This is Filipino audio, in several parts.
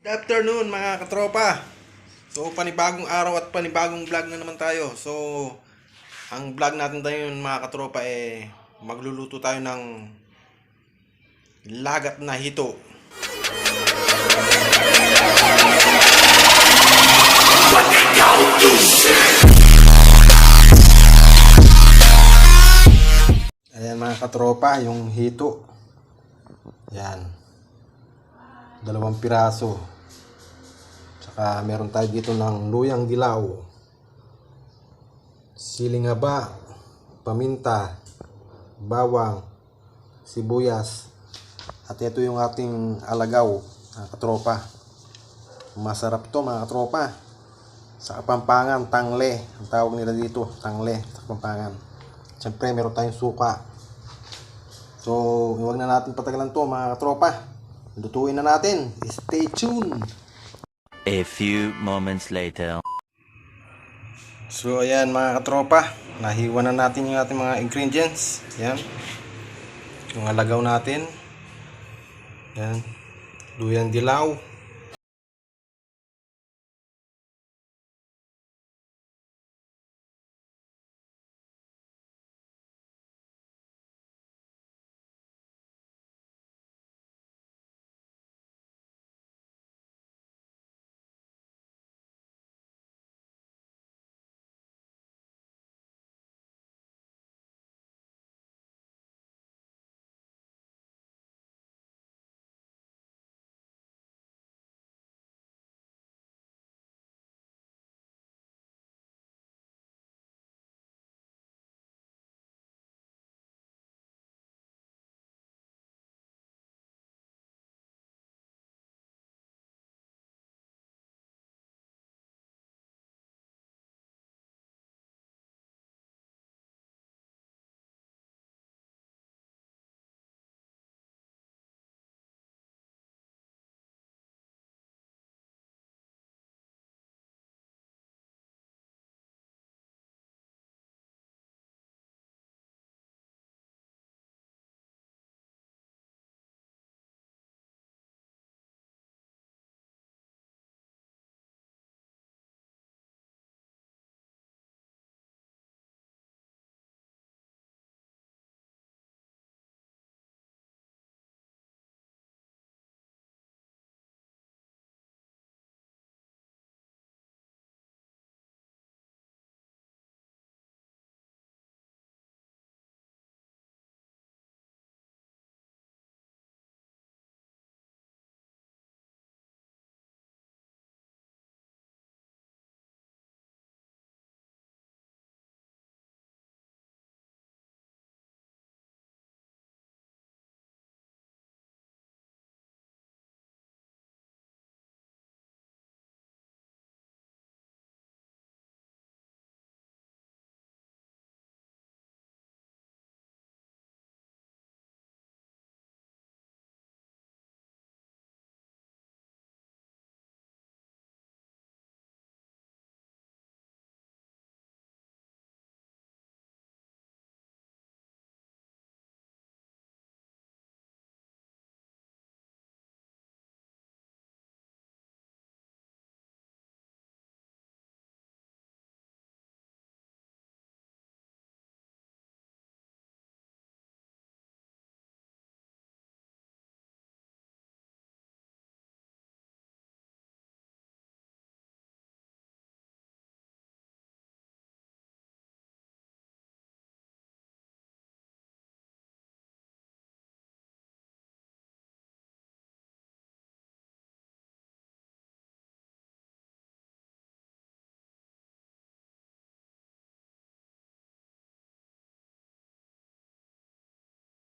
Good afternoon mga katropa. So panibagong araw at panibagong vlog na naman tayo. So ang vlog natin tayo mga katropa magluluto tayo ng lagat na hito. Ayan mga katropa, yung hito. Ayan. 2 piraso. Meron tayo dito ng luyang dilaw, siling haba, paminta, bawang, sibuyas, at ito yung ating alagaw, mga katropa. Masarap to mga katropa. Sa Kapampangan, tangle ang tawag nila dito, tangle sa Kapampangan. Siyempre meron tayong suka. So huwag na natin patagalan to mga katropa, lutuin na natin. Stay tuned. A few moments later. So ayan mga katropa, nahiwa na natin yung ating mga ingredients. Ayan, yung alagaw natin. Ayan, luyang dilaw,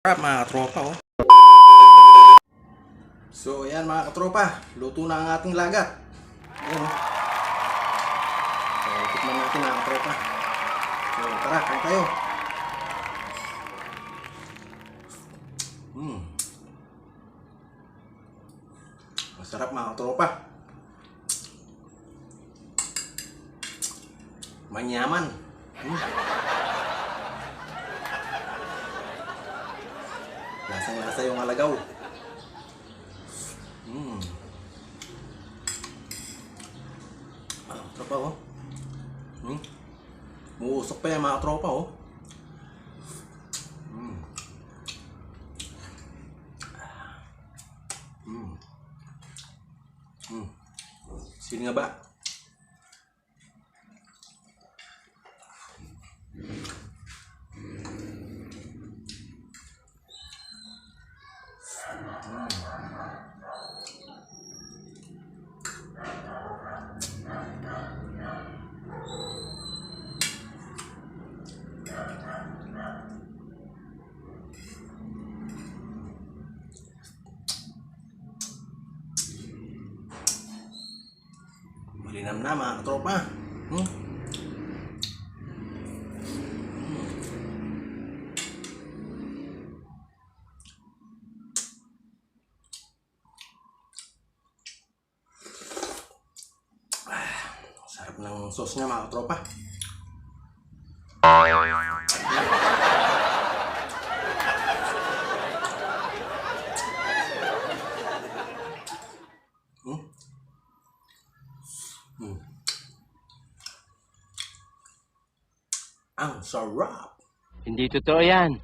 mga katropa. So ayan mga katropa, luto na ang ating lagat. Ayan. So tikman natin mga katropa. So tara, kain tayo. Masarap mga katropa. Manyaman. Lasang-lasa yung alagaw. Tropa oh. Muusok pa yan mga tropa oh. Sino nga ba? Malinam na mga katropa. Sarap ng sauce niya mga katropa. Ang sarap. Hindi totoo yan.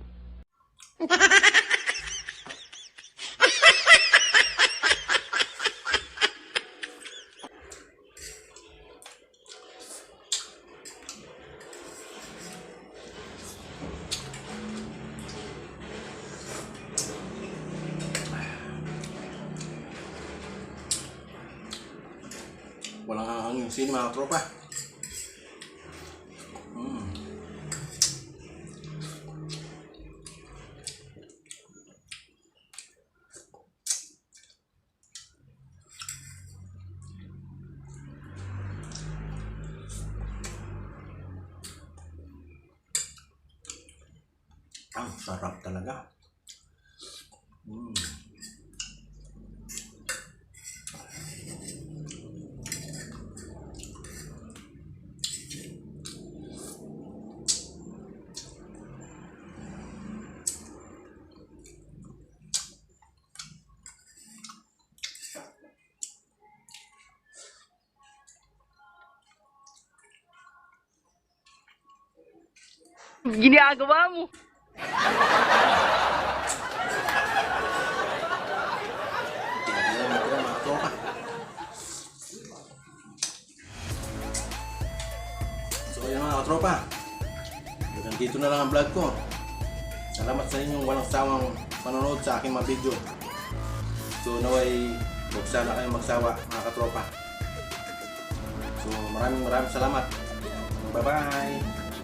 Walang hangin sini mga tropa. Ang sarap talaga. Ginagawa mo. Tira mga tropa. So yun mga tropa. Hanggang dito na lang ang vlog ko. Salamat sa inyong walang sawang panonood sa aking mga video. So naway huwag sana kayong magsawa mga katropa. So maraming salamat. Bye bye.